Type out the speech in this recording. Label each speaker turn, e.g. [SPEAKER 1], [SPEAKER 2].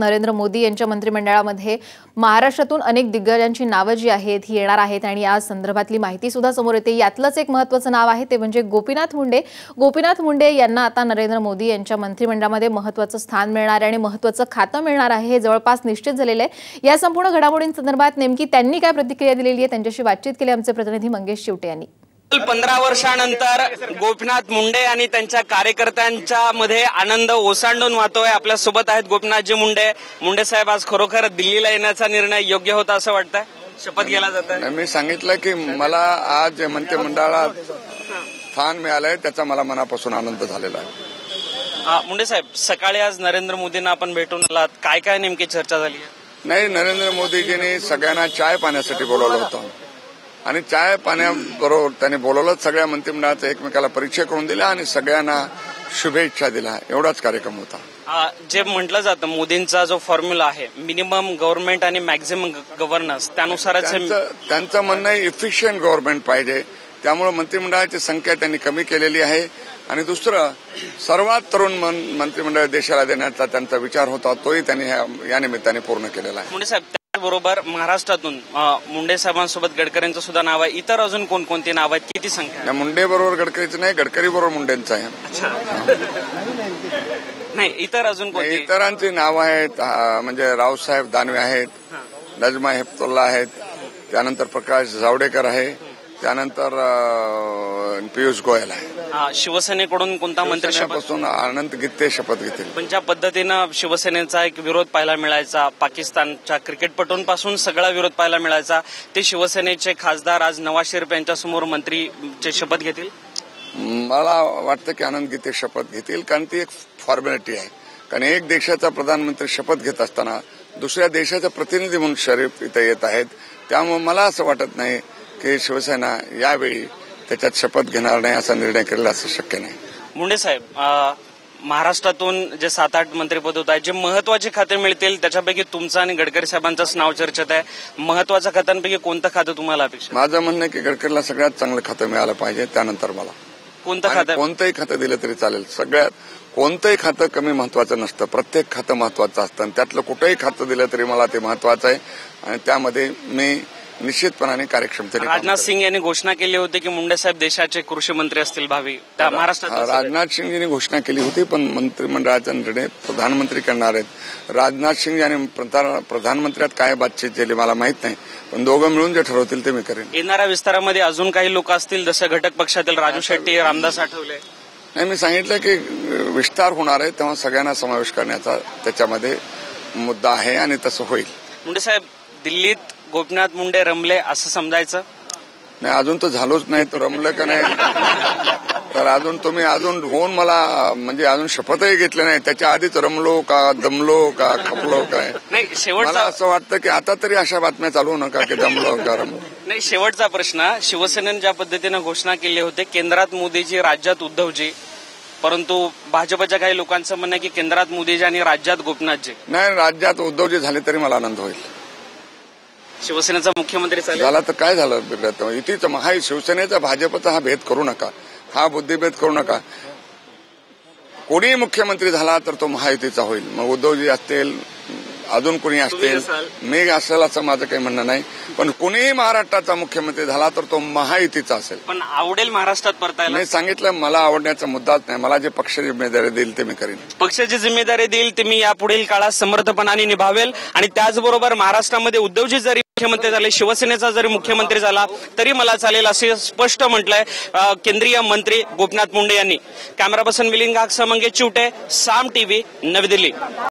[SPEAKER 1] नरेंद्र मोदी यांच्या मंत्रिमंडळामध्ये महाराष्ट्रातून अनेक दिग्गजांची नावे जी आहेत ही येणार आहेत आणि या संदर्भातली माहिती सुद्धा समोर येते। यातलंच एक महत्त्वाचं नाव आहे ते म्हणजे गोपीनाथ मुंडे। गोपीनाथ मुंडे यांना आता नरेंद्र मोदी यांच्या मंत्रिमंडळामध्ये महत्त्वाचं स्थान मिळणार आहे आणि महत्त्वाचं खातं मिळणार आहे हे जवळपास निश्चित झालेलं आहे। या संपूर्ण घडामोडींसंदर्भात नेमकी त्यांनी काय प्रतिक्रिया दिलेली आहे त्यांच्याशी बातचीत केली आमचे प्रतिनिधी मंगेश चिवटे यांनी।
[SPEAKER 2] 15 वर्षानंतर गोपीनाथ मुंडे आणि त्यांच्या कार्यकर्त्यांच्या मध्ये आनंद ओसांडून वाहतोय। आपल्या सोबत आहेत गोपीनाथजी मुंडे। मुंडे साहेब, आज खरोखर दिल्लीला येण्याचा निर्णय योग्य होता असं वाटतंय? शपथ घ्यायला जात आहे?
[SPEAKER 3] मी सांगितलं की मला आज मंत्रिमंडळात स्थान मिळालंय त्याचा मला मनापासून आनंद झालेला आहे।
[SPEAKER 2] मुंडे साहेब, सकाळी आज नरेंद्र मोदींना आपण भेटून आलात, काय काय नेमकी चर्चा झाली?
[SPEAKER 3] नाही, नरेंद्र मोदीजींनी सगळ्यांना चाय पाण्यासाठी बोलवलं होतं आणि चाय पाण्याबरोबर त्यांनी बोलवलं, सगळ्या मंत्रिमंडळाचा एकमेकाला परिचय करून दिला आणि सगळ्यांना शुभेच्छा दिला, एवढाच कार्यक्रम होता।
[SPEAKER 2] जे म्हटलं जातं मोदींचा जो फॉर्म्युला आहे मिनिमम गव्हर्नमेंट आणि मॅक्झिमम गव्हर्नन्स, त्यानुसारच
[SPEAKER 3] त्यांचं म्हणणं आहे इफिशियंट गव्हर्नमेंट पाहिजे, त्यामुळे मंत्रिमंडळाची संख्या त्यांनी कमी केलेली आहे। आणि दुसरं, सर्वात तरुण मंत्रिमंडळ देशाला देण्याचा त्यांचा विचार होता, तोही त्यांनी या निमित्ताने पूर्ण केलेला आहे।
[SPEAKER 2] मुंडे साहेब, त्याचबरोबर महाराष्ट्रातून मुंडे साहेबांसोबत गडकरींचं सुद्धा नाव आहे, इतर अजून कोणकोणती नाव आहेत, किती संख्या?
[SPEAKER 3] मुंडे बरोबर गडकरीचं नाही, गडकरी बरोबर मुंडेंचं आहे।
[SPEAKER 2] नाही, इतर अजून कोणती?
[SPEAKER 3] इतरांची नावं आहेत, म्हणजे रावसाहेब दानवे आहेत, नजमा हेपतुल्ला आहेत, त्यानंतर प्रकाश जावडेकर आहे, त्यानंतर पियुष गोयल आहे।
[SPEAKER 2] शिवसेनेकडून कोणता मंत्री
[SPEAKER 3] पासून आनंद गीते शपथ घेतील।
[SPEAKER 2] पण ज्या पद्धतीनं शिवसेनेचा एक विरोध पाहायला मिळायचा, पाकिस्तानच्या क्रिकेटपटूंपासून सगळा विरोध पाहायला मिळायचा, ते शिवसेनेचे खासदार आज नवाज शरीफ यांच्यासमोर मंत्रीचे शपथ घेतील?
[SPEAKER 3] मला वाटतं की आनंद गीते शपथ घेतील, कारण ती एक फॉर्मॅलिटी आहे। कारण एक देशाचा प्रधानमंत्री शपथ घेत असताना दुसऱ्या देशाचा प्रतिनिधी म्हणून शरीफ इथे येत आहेत, त्यामुळे मला असं वाटत नाही की शिवसेना यावेळी त्याच्यात शपथ घेणार नाही असा निर्णय केलेला असं शक्य नाही।
[SPEAKER 2] मुंडे साहेब, महाराष्ट्रातून जे 7-8 मंत्रीपद होत आहेत, जे महत्वाचे खाते मिळतील त्याच्यापैकी तुमचं आणि गडकरी साहेबांचंच नाव चर्चेत आहे। महत्वाच्या खात्यांपैकी कोणतं खातं तुम्हाला अपेक्षा?
[SPEAKER 3] माझं म्हणणं आहे की गडकरीला सगळ्यात चांगलं खातं मिळालं पाहिजे, त्यानंतर मला
[SPEAKER 2] कोणतं खातं?
[SPEAKER 3] कोणतंही खातं दिलं तरी चालेल, सगळ्यात कोणतंही खातं कमी महत्वाचं नसतं, प्रत्येक खातं महत्वाचं असतं आणि त्यातलं कुठंही खातं दिलं तरी मला ते महत्वाचं आहे आणि त्यामध्ये मी निश्चितपणाने कार्यक्षमतेने।
[SPEAKER 2] राजनाथ सिंह यांनी घोषणा केली होती की मुंडे साहेब देशाचे कृषी मंत्री असतील भावी, त्या महाराष्ट्रात
[SPEAKER 3] राजनाथ सिंह यांनी घोषणा केली होती, पण मंत्रिमंडळाचा निर्णय प्रधानमंत्री करणार आहेत। राजनाथ सिंह यांनी प्रधानमंत्र्यात काय बातचीत केली मला माहित नाही, पण दोघं मिळून जे ठरवतील ते मी करेन।
[SPEAKER 2] येणाऱ्या विस्तारामध्ये अजून काही लोक असतील, जसे घटक पक्षातील राजू शेट्टी, रामदास आठवले?
[SPEAKER 3] नाही, मी सांगितलं की विस्तार होणार आहे तेव्हा सगळ्यांना समावेश करण्याचा त्याच्यामध्ये मुद्दा आहे आणि तसं होईल।
[SPEAKER 2] मुंडे साहेब, दिल्लीत गोपीनाथ मुंडे रमले असं समजायचं?
[SPEAKER 3] नाही, अजून तर झालोच नाही, तर रमलं का नाही तर अजून तुम्ही अजून होऊन मला म्हणजे अजून शपथही घेतली नाही, त्याच्या आधीच रमलो का, दमलो का, खपलो काय?
[SPEAKER 2] नाही, शेवटचा
[SPEAKER 3] असं वाटतं की आता तरी अशा बातम्या चालवू नका की दमलो का रमलो।
[SPEAKER 2] नाही, शेवटचा प्रश्न, शिवसेनेने ज्या पद्धतीनं घोषणा केली होती केंद्रात मोदीजी राज्यात उद्धवजी, परंतु भाजपच्या काही लोकांचं म्हणणं आहे की केंद्रात मोदीजी आणि राज्यात गोपीनाथजी।
[SPEAKER 3] नाही, राज्यात उद्धवजी झाले तरी मला आनंद होईल।
[SPEAKER 2] शिवसेनेचा मुख्यमंत्री
[SPEAKER 3] झाला तर काय झालं, युतीचं हा शिवसेनेचा भाजपचा हा भेद करू नका, हा बुद्धिभेद करू नका। कोणीही मुख्यमंत्री झाला तर तो महायुतीचा होईल, मग उद्धवजी असतील, अजून कोणी असतील, मी असेल असं माझं काही म्हणणं नाही, पण कोणीही महाराष्ट्राचा मुख्यमंत्री झाला तर तो महायुतीचा असेल।
[SPEAKER 2] पण आवडेल महाराष्ट्रात परतायला?
[SPEAKER 3] मी सांगितलं मला आवडण्याचा मुद्दाच नाही, मला जे पक्ष जिम्मेदारी देईल ते मी करेन।
[SPEAKER 2] पक्षाची जिम्मेदारी देईल ते मी यापुढील काळात समर्थपणाने निभावेल आणि त्याचबरोबर महाराष्ट्रामध्ये उद्धवजी जरी मुख्यमंत्री झाले, शिवसेनेचा जरी मुख्यमंत्री झाला तरी मला चालेल असे स्पष्ट म्हटलंय केंद्रीय मंत्री गोपीनाथ मुंडे यांनी। कॅमेरा पर्सन मिलिंद गागसह मंगेश चिवटे, साम टीव्ही, नवी दिल्ली।